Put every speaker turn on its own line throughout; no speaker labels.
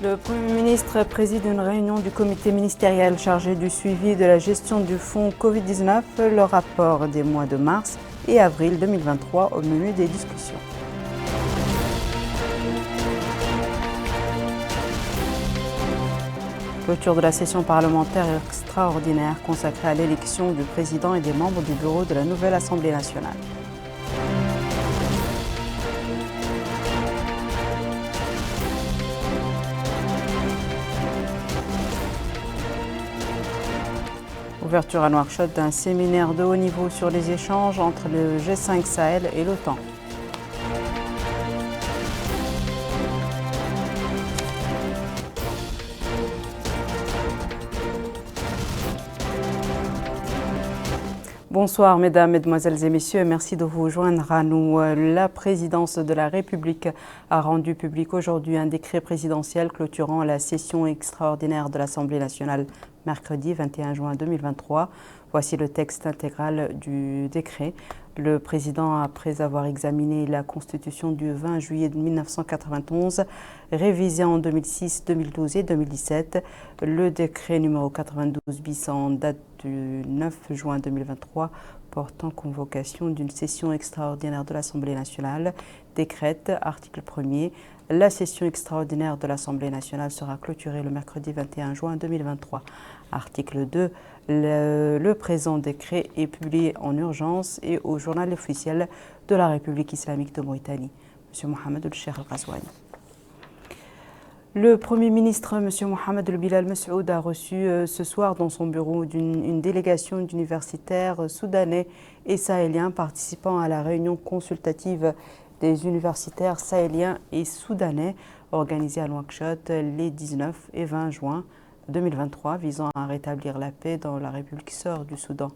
Le Premier ministre préside une réunion du comité ministériel chargé du suivi de la gestion du fonds Covid-19, le rapport des mois de mars et avril 2023 au menu des discussions. Clôture de la session parlementaire extraordinaire consacrée à l'élection du président et des membres du bureau de la nouvelle Assemblée nationale. Ouverture à Nouakchott d'un séminaire de haut niveau sur les échanges entre le G5 Sahel et l'OTAN. Bonsoir mesdames, mesdemoiselles et messieurs, merci de vous joindre à nous. La présidence de la République a rendu public aujourd'hui un décret présidentiel clôturant la session extraordinaire de l'Assemblée nationale mercredi 21 juin 2023. Voici le texte intégral du décret. Le président, après avoir examiné la Constitution du 20 juillet 1991, révisée en 2006, 2012 et 2017, le décret numéro 92 bis en date du 9 juin 2023 portant convocation d'une session extraordinaire de l'Assemblée nationale décrète, article 1er, la session extraordinaire de l'Assemblée nationale sera clôturée le mercredi 21 juin 2023. Article 2, le présent décret est publié en urgence et au journal officiel de la République islamique de Mauritanie. M. Mohamed El-Cheikh Al-Ghazouani. Le Premier ministre, M. Mohamed El-Bilal Messoud, a reçu ce soir dans son bureau une délégation d'universitaires soudanais et sahéliens participant à la réunion consultative des universitaires sahéliens et soudanais organisée à Nouakchott les 19 et 20 juin 2023 visant à rétablir la paix dans la République sœur du Soudan.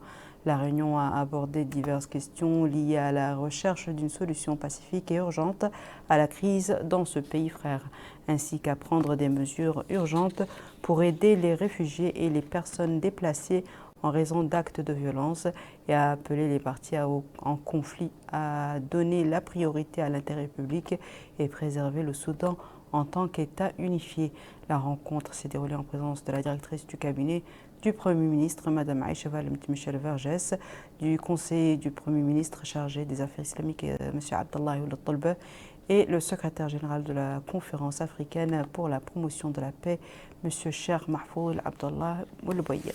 La réunion a abordé diverses questions liées à la recherche d'une solution pacifique et urgente à la crise dans ce pays frère, ainsi qu'à prendre des mesures urgentes pour aider les réfugiés et les personnes déplacées en raison d'actes de violence et à appeler les parties en conflit à donner la priorité à l'intérêt public et préserver le Soudan en tant qu'État unifié. La rencontre s'est déroulée en présence de la directrice du cabinet du Premier ministre, Mme Aïcha Michel Vergès, du conseiller du Premier ministre chargé des Affaires islamiques, M. Abdallah Ould-Talba, et le secrétaire général de la Conférence africaine pour la promotion de la paix, M. Cheikh Mahfouz Abdallah Ould-Boyer.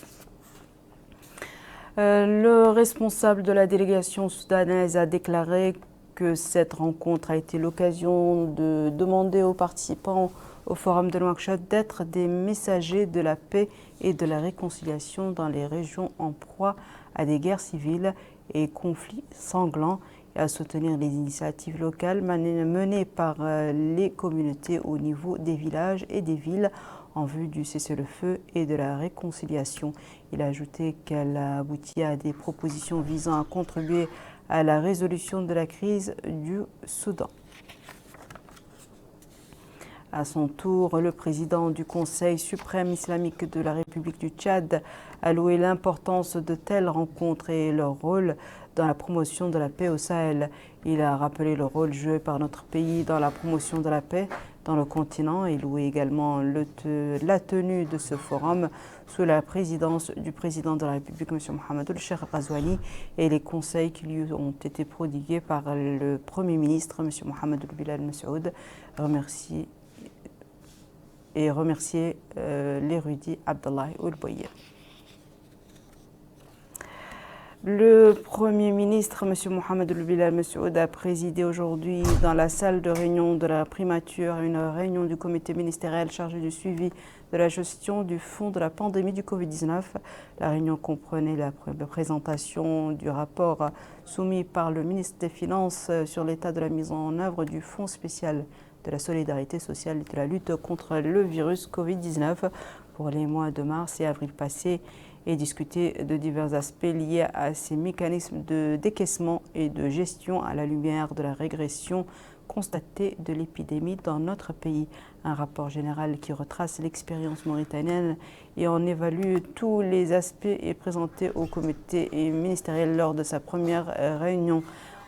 Le responsable de la délégation soudanaise a déclaré que cette rencontre a été l'occasion de demander aux participants au Forum de Nouakchott d'être des messagers de la paix et de la réconciliation dans les régions en proie à des guerres civiles et conflits sanglants et à soutenir les initiatives locales menées par les communautés au niveau des villages et des villes en vue du cessez-le-feu et de la réconciliation. Il a ajouté qu'elle a abouti à des propositions visant à contribuer à la résolution de la crise du Soudan. À son tour, le président du Conseil suprême islamique de la République du Tchad a loué l'importance de telles rencontres et leur rôle dans la promotion de la paix au Sahel. Il a rappelé le rôle joué par notre pays dans la promotion de la paix dans le continent et loué également la tenue de ce forum sous la présidence du président de la République, M. Mohamed El-Cheikh Al-Ghazouani, et les conseils qui lui ont été prodigués par le Premier ministre, M. Mohamed El-Bilal Messoud, remercier l'érudit Abdallah Ould-Boyer. Le Premier ministre, M. Mohamed El-Bilal Messoud, a présidé aujourd'hui dans la salle de réunion de la primature une réunion du comité ministériel chargé du suivi de la gestion du fonds de la pandémie du Covid-19. La réunion comprenait la présentation du rapport soumis par le ministre des Finances sur l'état de la mise en œuvre du fonds spécial de la solidarité sociale et de la lutte contre le virus Covid-19 pour les mois de mars et avril passés et discuter de divers aspects liés à ces mécanismes de décaissement et de gestion à la lumière de la régression constatée de l'épidémie dans notre pays. Un rapport général qui retrace l'expérience mauritanienne et en évalue tous les aspects est présenté au comité ministériel lors de sa première réunion.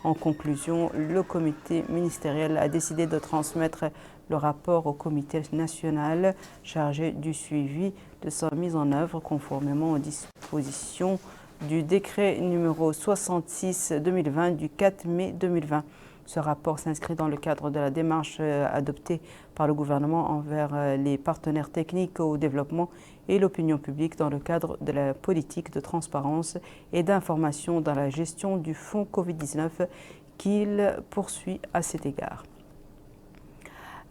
En conclusion, le comité ministériel a décidé de transmettre le rapport au comité national chargé du suivi de sa mise en œuvre conformément aux dispositions du décret numéro 66-2020 du 4 mai 2020. Ce rapport s'inscrit dans le cadre de la démarche adoptée par le gouvernement envers les partenaires techniques au développement et l'opinion publique dans le cadre de la politique de transparence et d'information dans la gestion du fonds Covid-19 qu'il poursuit à cet égard.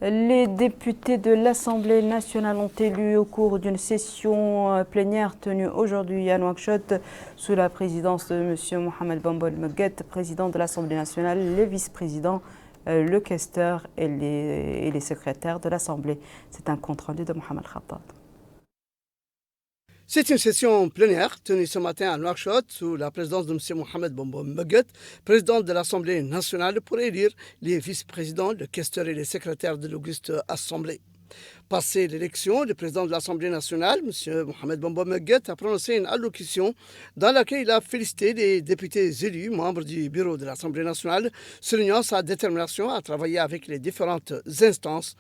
Les députés de l'Assemblée nationale ont élu au cours d'une session plénière tenue aujourd'hui à Nouakchott sous la présidence de M. Mohamed Bamba El-Meguet, président de l'Assemblée nationale, les vice-présidents, le questeur et les secrétaires de l'Assemblée. C'est un compte-rendu de Mohamed Khattab.
C'est une session plénière tenue ce matin à Nouakchott sous la présidence de M. Mohamed Bamba El-Meguet, président de l'Assemblée nationale, pour élire les vice-présidents, le questeur et les secrétaires de l'auguste Assemblée. Passé l'élection, le président de l'Assemblée nationale, M. Mohamed Bamba El-Meguet, a prononcé une allocution dans laquelle il a félicité les députés élus, membres du bureau de l'Assemblée nationale, soulignant sa détermination à travailler avec les différentes instances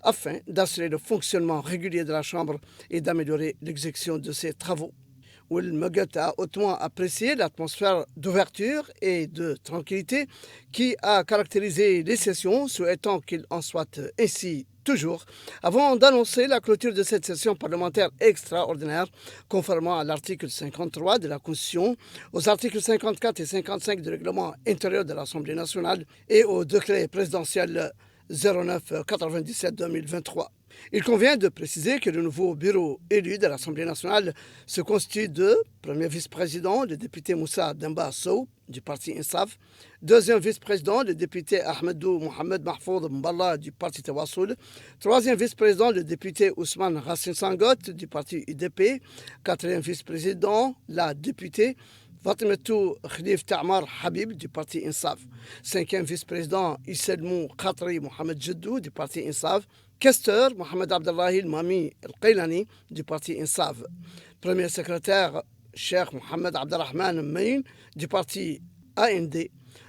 afin d'assurer le fonctionnement régulier de la Chambre et d'améliorer l'exécution de ses travaux. El-Meguet a hautement apprécié l'atmosphère d'ouverture et de tranquillité qui a caractérisé les sessions, souhaitant qu'il en soit ainsi toujours, avant d'annoncer la clôture de cette session parlementaire extraordinaire, conformément à l'article 53 de la Constitution, aux articles 54 et 55 du règlement intérieur de l'Assemblée nationale et au décret présidentiel 09-97-2023. Il convient de préciser que le nouveau bureau élu de l'Assemblée nationale se constitue de premier vice-président, le député Moussa Demba Sow du parti INSAF, deuxième vice-président, le député Ahmedou Mohamed Mahfoud Mballa du parti Tawassoul, troisième vice-président, le député Ousmane Racine Sangot du parti UDP, quatrième vice-président, la députée Fatimetou Khalif Ta'mar Habib du parti INSAF, cinquième vice-président Isselmou Khatri Mohamed Jeddou du parti INSAF, questeur Mohamed Abdallahi Mami El-Qailani du parti INSAF, premier secrétaire Cheikh Mohamed Abdelrahman Maïn du parti AND,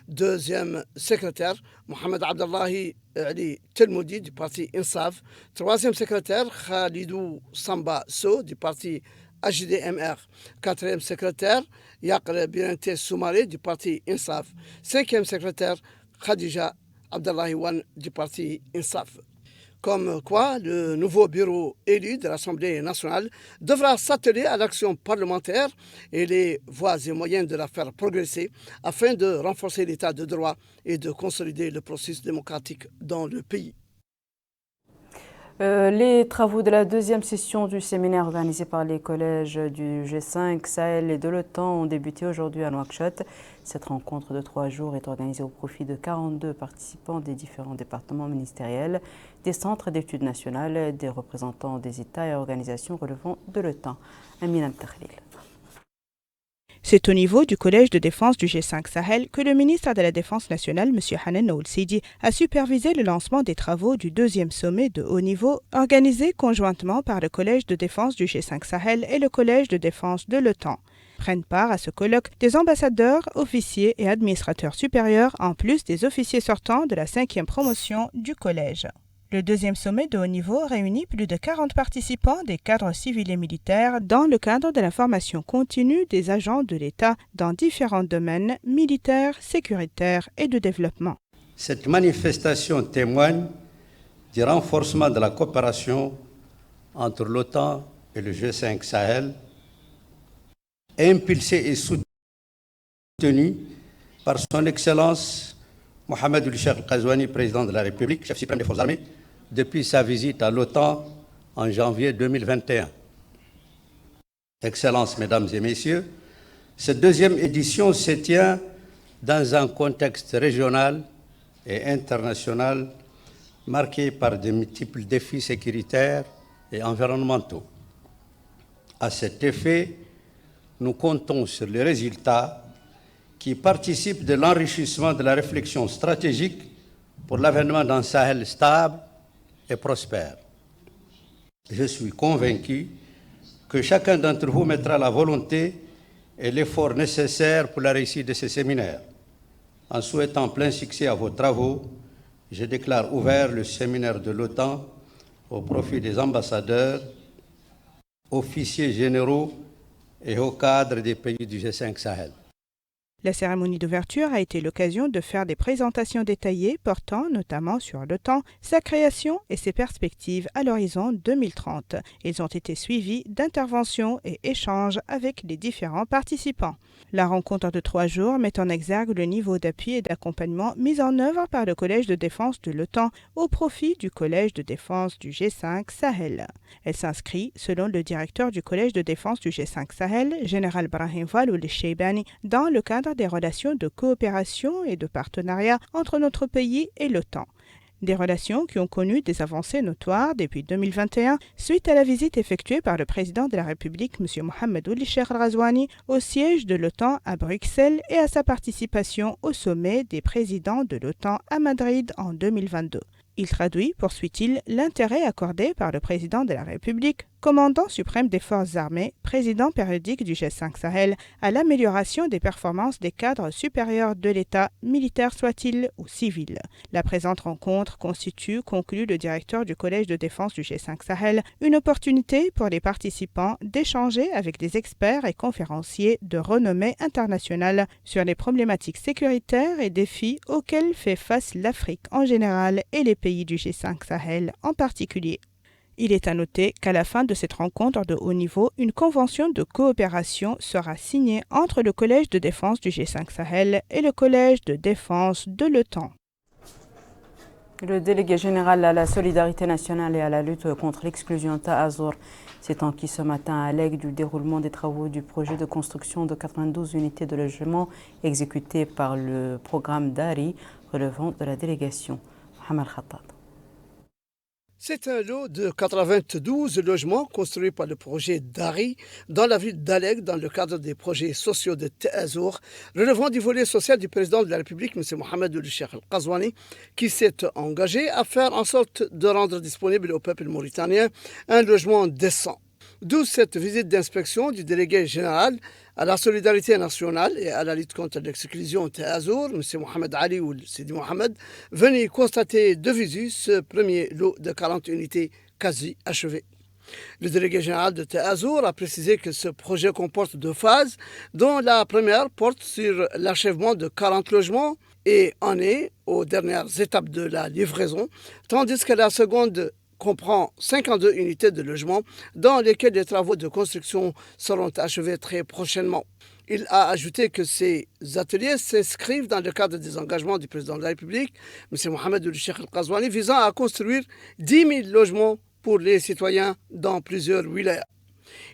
deuxième secrétaire Mohamed Abdallahi Ali Telmoudi du parti INSAF, troisième secrétaire Khalidou Samba So du parti AJDMR, quatrième secrétaire Yaqre Birente Soumaré du parti INSAF, cinquième secrétaire Khadija Abdallahi Wan du parti INSAF. Comme quoi, le nouveau bureau élu de l'Assemblée nationale devra s'atteler à l'action parlementaire et les voies et moyens de la faire progresser afin de renforcer l'état de droit et de consolider le processus démocratique dans le pays.
Les travaux de la deuxième session du séminaire organisé par les collèges du G5 Sahel et de l'OTAN ont débuté aujourd'hui à Nouakchott. Cette rencontre de 3 jours est organisée au profit de 42 participants des différents départements ministériels, des centres d'études nationales, des représentants des États et organisations relevant de l'OTAN. Amina Mtakhlil.
C'est au niveau du Collège de défense du G5 Sahel que le ministre de la Défense nationale, M. Hanan Ould-Sidi, a supervisé le lancement des travaux du deuxième sommet de haut niveau organisé conjointement par le Collège de défense du G5 Sahel et le Collège de défense de l'OTAN. Prennent part à ce colloque des ambassadeurs, officiers et administrateurs supérieurs, en plus des officiers sortants de la 5e promotion du collège. Le deuxième sommet de haut niveau réunit plus de 40 participants des cadres civils et militaires dans le cadre de la formation continue des agents de l'État dans différents domaines militaires, sécuritaires et de développement.
Cette manifestation témoigne du renforcement de la coopération entre l'OTAN et le G5 Sahel, impulsée et soutenue par son Excellence Mohamed El-Cheikh El-Ghazouani, président de la République, chef suprême des forces armées, depuis sa visite à l'OTAN en janvier 2021. Excellences, Mesdames et Messieurs, cette deuxième édition se tient dans un contexte régional et international marqué par de multiples défis sécuritaires et environnementaux. À cet effet, nous comptons sur les résultats qui participent de l'enrichissement de la réflexion stratégique pour l'avènement d'un Sahel stable et prospère. Je suis convaincu que chacun d'entre vous mettra la volonté et l'effort nécessaire pour la réussite de ces séminaires. En souhaitant plein succès à vos travaux, je déclare ouvert le séminaire de l'OTAN au profit des ambassadeurs, officiers généraux et hauts cadres des pays du G5 Sahel.
La cérémonie d'ouverture a été l'occasion de faire des présentations détaillées portant notamment sur l'OTAN, sa création et ses perspectives à l'horizon 2030. Ils ont été suivis d'interventions et échanges avec les différents participants. La rencontre de 3 jours met en exergue le niveau d'appui et d'accompagnement mis en œuvre par le Collège de défense de l'OTAN au profit du Collège de défense du G5 Sahel. Elle s'inscrit, selon le directeur du Collège de défense du G5 Sahel, général Brahim Waloul Sheibani, dans le cadre des relations de coopération et de partenariat entre notre pays et l'OTAN. Des relations qui ont connu des avancées notoires depuis 2021 suite à la visite effectuée par le président de la République, M. Mohamed Ould Cheikh Al Ghazouani, au siège de l'OTAN à Bruxelles et à sa participation au sommet des présidents de l'OTAN à Madrid en 2022. Il traduit, poursuit-il, l'intérêt accordé par le président de la République, commandant suprême des forces armées, président périodique du G5 Sahel, à l'amélioration des performances des cadres supérieurs de l'État, militaires soient-ils ou civils. La présente rencontre constitue, conclut le directeur du Collège de défense du G5 Sahel, une opportunité pour les participants d'échanger avec des experts et conférenciers de renommée internationale sur les problématiques sécuritaires et défis auxquels fait face l'Afrique en général et les pays du G5 Sahel en particulier. Il est à noter qu'à la fin de cette rencontre de haut niveau, une convention de coopération sera signée entre le Collège de défense du G5 Sahel et le Collège de défense de l'OTAN.
Le délégué général à la solidarité nationale et à la lutte contre l'exclusion Ta'azour s'est enquis ce matin à l'aigle du déroulement des travaux du projet de construction de 92 unités de logement exécuté par le programme DARI relevant de la délégation. Mohamed Khattab.
C'est un lot de 92 logements construits par le projet DARI dans la ville d'Aleg dans le cadre des projets sociaux de Ta'azour, relevant du volet social du président de la République, M. Mohamed Ould Cheikh Al Ghazouani, qui s'est engagé à faire en sorte de rendre disponible au peuple mauritanien un logement décent. D'où cette visite d'inspection du délégué général à la solidarité nationale et à la lutte contre l'exclusion Ta'azour, M. Mohamed Ali Ould Sidi Mohamed, venait constater de visu ce premier lot de 40 unités quasi achevées. Le délégué général de Ta'azour a précisé que ce projet comporte 2 phases, dont la première porte sur l'achèvement de 40 logements et en est aux dernières étapes de la livraison, tandis que la seconde comprend 52 unités de logement dans lesquelles les travaux de construction seront achevés très prochainement. Il a ajouté que ces ateliers s'inscrivent dans le cadre des engagements du président de la République, M. Mohamed Ould Cheikh Al Ghazouani, visant à construire 10 000 logements pour les citoyens dans plusieurs wilayas.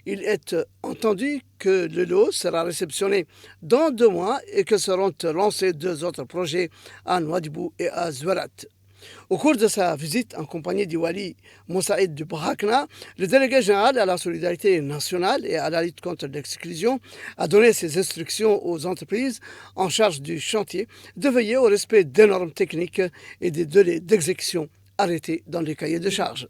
Il est entendu que le lot sera réceptionné dans 2 mois et que seront lancés 2 autres projets à Nouadhibou et à Zouarat. Au cours de sa visite en compagnie du Wali Moussaïd du Brakna, le délégué général à la solidarité nationale et à la lutte contre l'exclusion a donné ses instructions aux entreprises en charge du chantier de veiller au respect des normes techniques et des délais d'exécution arrêtés dans les cahiers de charges.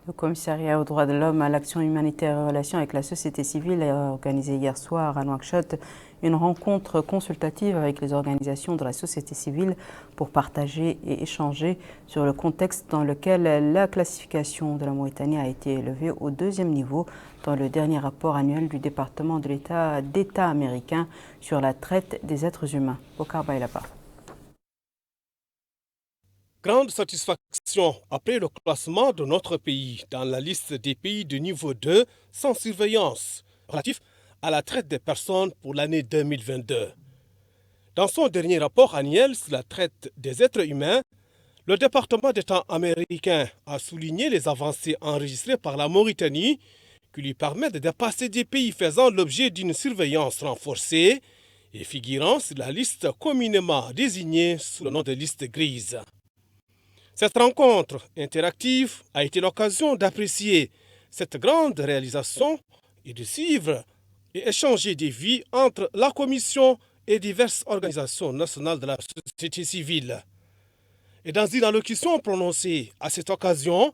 Le commissariat aux droits de l'homme, à l'action humanitaire et aux relations avec la société civile a organisé hier soir à Nouakchott une rencontre consultative avec les organisations de la société civile pour partager et échanger sur le contexte dans lequel la classification de la Mauritanie a été élevée au 2e niveau dans le dernier rapport annuel du département de d'État américain sur la traite des êtres humains. Bokar Bailaba.
Grande satisfaction après le classement de notre pays dans la liste des pays de niveau 2 sans surveillance relatif à la traite des personnes pour l'année 2022. Dans son dernier rapport annuel sur la traite des êtres humains, le département d'État américain a souligné les avancées enregistrées par la Mauritanie qui lui permettent de dépasser des pays faisant l'objet d'une surveillance renforcée et figurant sur la liste communément désignée sous le nom de liste grise. Cette rencontre interactive a été l'occasion d'apprécier cette grande réalisation et de suivre et échanger des vues entre la Commission et diverses organisations nationales de la société civile. Et dans une allocution prononcée à cette occasion,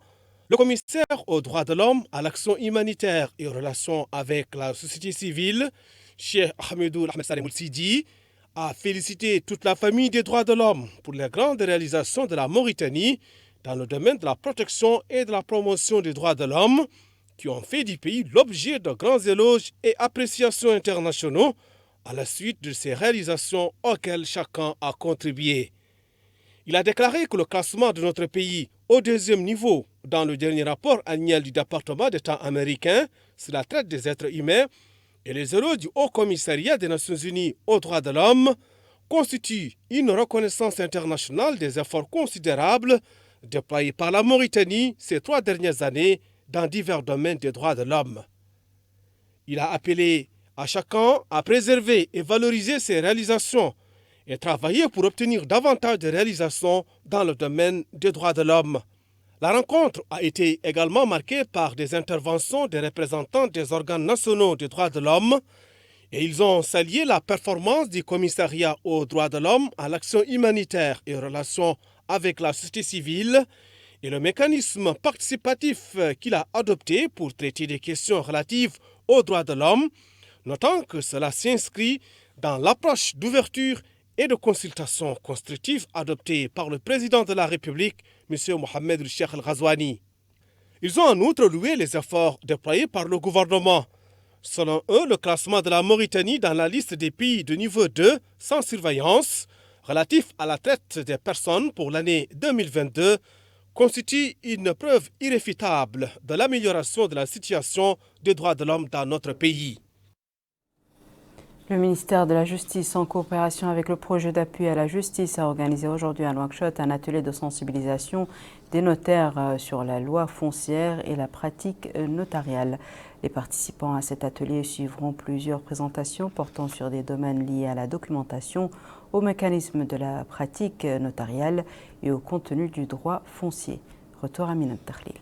le commissaire aux droits de l'homme, à l'action humanitaire et aux relations avec la société civile, Cheikh Ahmedou Ahmed Salem Ould Sidi, a félicité toute la famille des droits de l'homme pour les grandes réalisations de la Mauritanie dans le domaine de la protection et de la promotion des droits de l'homme, qui ont fait du pays l'objet de grands éloges et appréciations internationaux à la suite de ces réalisations auxquelles chacun a contribué. Il a déclaré que le classement de notre pays au deuxième niveau dans le dernier rapport annuel du département d'État américain sur la traite des êtres humains et les éloges du Haut Commissariat des Nations Unies aux droits de l'homme constituent une reconnaissance internationale des efforts considérables déployés par la Mauritanie ces 3 dernières années dans divers domaines des droits de l'homme. Il a appelé à chacun à préserver et valoriser ses réalisations et travailler pour obtenir davantage de réalisations dans le domaine des droits de l'homme. La rencontre a été également marquée par des interventions des représentants des organes nationaux des droits de l'homme et ils ont salué la performance du commissariat aux droits de l'homme à l'action humanitaire et aux relations avec la société civile et le mécanisme participatif qu'il a adopté pour traiter des questions relatives aux droits de l'homme, notant que cela s'inscrit dans l'approche d'ouverture et de consultation constructive adoptée par le président de la République, M. Mohamed Cheikh El-Ghazouani. Ils ont en outre loué les efforts déployés par le gouvernement. Selon eux, le classement de la Mauritanie dans la liste des pays de niveau 2 sans surveillance relatif à la traite des personnes pour l'année 2022 constitue une preuve irréfutable de l'amélioration de la situation des droits de l'homme dans notre pays.
Le ministère de la Justice, en coopération avec le projet d'appui à la justice, a organisé aujourd'hui à Nouakchott un atelier de sensibilisation des notaires sur la loi foncière et la pratique notariale. Les participants à cet atelier suivront plusieurs présentations portant sur des domaines liés à la documentation, au mécanisme de la pratique notariale et au contenu du droit foncier. Retour à Minat Takhlil.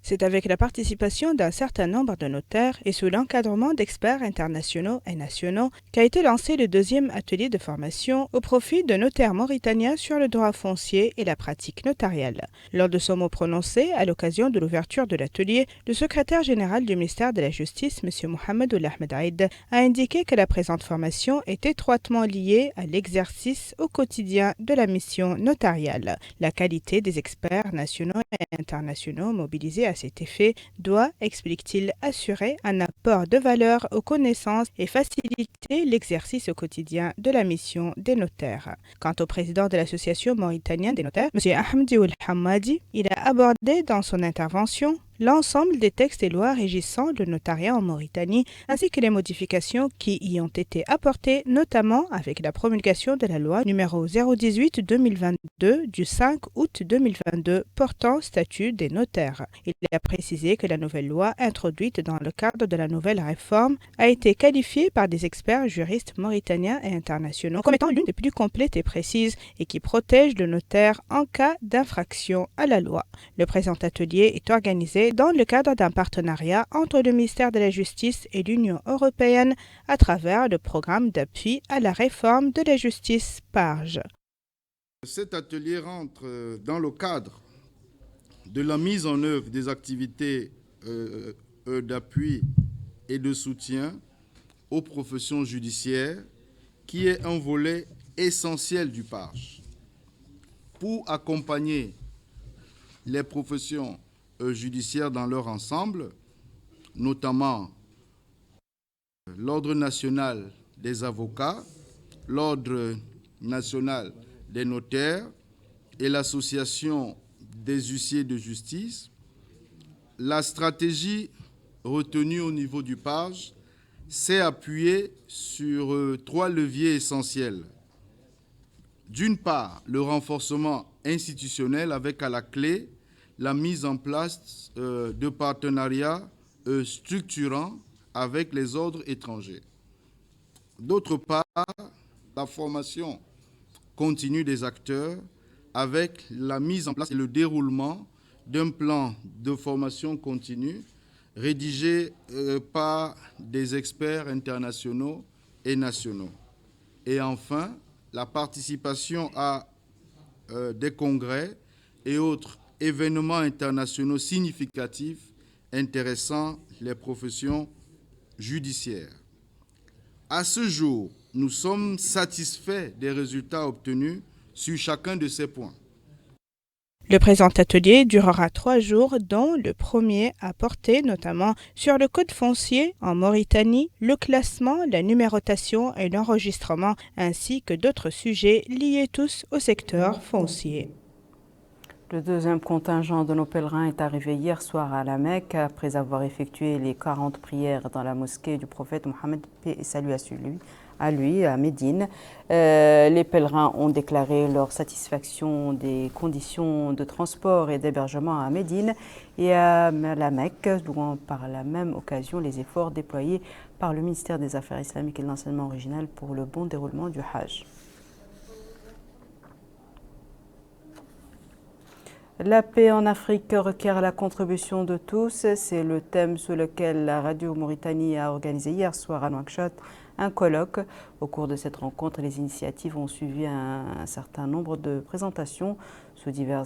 C'est avec la participation d'un certain nombre de notaires et sous l'encadrement d'experts internationaux et nationaux qu'a été lancé le deuxième atelier de formation au profit de notaires mauritaniens sur le droit foncier et la pratique notariale. Lors de son mot prononcé à l'occasion de l'ouverture de l'atelier, le secrétaire général du ministère de la Justice, M. Mohamed Ahmed Aïd, a indiqué que la présente formation est étroitement liée à l'exercice au quotidien de la mission notariale. La qualité des experts nationaux et internationaux mobilisés à cet effet doit, explique-t-il, assurer un apport de valeur aux connaissances et faciliter l'exercice au quotidien de la mission des notaires. Quant au président de l'association mauritanienne des notaires, M. Ahmadi Ould Hamadi, il a abordé dans son intervention l'ensemble des textes et lois régissant le notariat en Mauritanie, ainsi que les modifications qui y ont été apportées, notamment avec la promulgation de la loi numéro 018-2022 du 5 août 2022 portant statut des notaires. Il a précisé que la nouvelle loi introduite dans le cadre de la nouvelle réforme a été qualifiée par des experts juristes mauritaniens et internationaux comme étant l'une des plus complètes et précises et qui protège le notaire en cas d'infraction à la loi. Le présent atelier est organisé dans le cadre d'un partenariat entre le ministère de la Justice et l'Union européenne à travers le programme d'appui à la réforme de la justice PARJ.
Cet atelier rentre dans le cadre de la mise en œuvre des activités d'appui et de soutien aux professions judiciaires, qui est un volet essentiel du PARJ. Pour accompagner les professions judiciaires dans leur ensemble, notamment l'Ordre national des avocats, l'Ordre national des notaires et l'Association des huissiers de justice. La stratégie retenue au niveau du PARJ s'est appuyée sur 3 leviers essentiels. D'une part, le renforcement institutionnel avec à la clé la mise en place de partenariats structurants avec les ordres étrangers. D'autre part, la formation continue des acteurs avec la mise en place et le déroulement d'un plan de formation continue rédigé par des experts internationaux et nationaux. Et enfin, la participation à des congrès et autres événements internationaux significatifs intéressant les professions judiciaires. À ce jour, nous sommes satisfaits des résultats obtenus sur chacun de ces points.
Le présent atelier durera 3 jours, dont le premier a porté notamment sur le code foncier en Mauritanie, le classement, la numérotation et l'enregistrement, ainsi que d'autres sujets liés tous au secteur foncier.
Le deuxième contingent de nos pèlerins est arrivé hier soir à la Mecque après avoir effectué les 40 prières dans la mosquée du prophète Mohammed, paix et salut à lui, à Médine. Les pèlerins ont déclaré leur satisfaction des conditions de transport et d'hébergement à Médine et à la Mecque, louant par la même occasion les efforts déployés par le ministère des Affaires islamiques et de l'enseignement original pour le bon déroulement du Hajj. La paix en Afrique requiert la contribution de tous. C'est le thème sous lequel la radio Mauritanie a organisé hier soir à Nouakchott un colloque. Au cours de cette rencontre, les initiatives ont suivi un certain nombre de présentations sous divers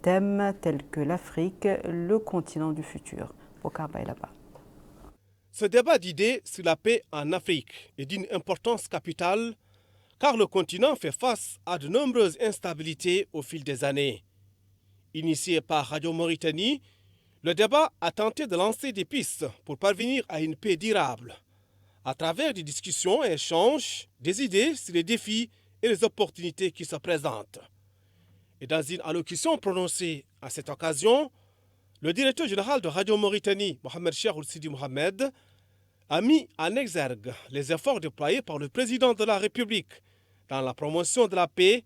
thèmes tels que l'Afrique, le continent du futur. Bokar Bailaba.
Ce débat d'idées sur la paix en Afrique est d'une importance capitale car le continent fait face à de nombreuses instabilités au fil des années. Initié par Radio Mauritanie, le débat a tenté de lancer des pistes pour parvenir à une paix durable, à travers des discussions et échanges, des idées sur les défis et les opportunités qui se présentent. Et dans une allocution prononcée à cette occasion, le directeur général de Radio Mauritanie, Mohamed Cheikh Ould Sidi Mohamed, a mis en exergue les efforts déployés par le président de la République dans la promotion de la paix,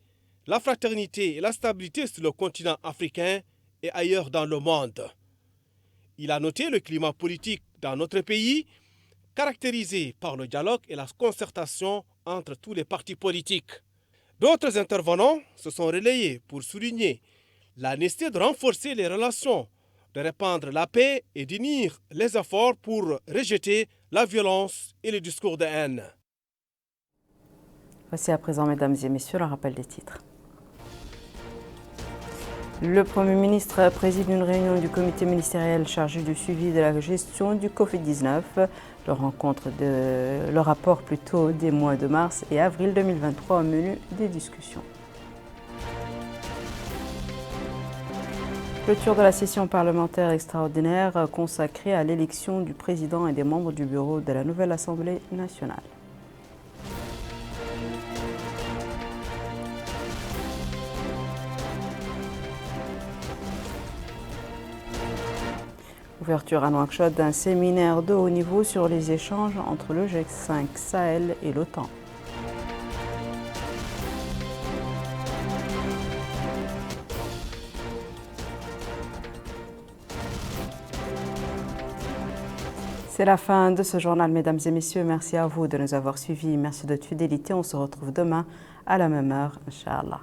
la fraternité et la stabilité sur le continent africain et ailleurs dans le monde. Il a noté le climat politique dans notre pays, caractérisé par le dialogue et la concertation entre tous les partis politiques. D'autres intervenants se sont relayés pour souligner la nécessité de renforcer les relations, de répandre la paix et d'unir les efforts pour rejeter la violence et les discours de haine.
Voici à présent, mesdames et messieurs, le rappel des titres. Le Premier ministre préside une réunion du comité ministériel chargé du suivi de la gestion du Covid-19. Le rapport des mois de mars et avril 2023 au menu des discussions. Clôture de la session parlementaire extraordinaire consacrée à l'élection du président et des membres du bureau de la nouvelle Assemblée nationale. Ouverture à Nouakchott d'un séminaire de haut niveau sur les échanges entre le G5 Sahel et l'OTAN. C'est la fin de ce journal, mesdames et messieurs. Merci à vous de nous avoir suivis. Merci de votre fidélité. On se retrouve demain à la même heure, Inch'Allah.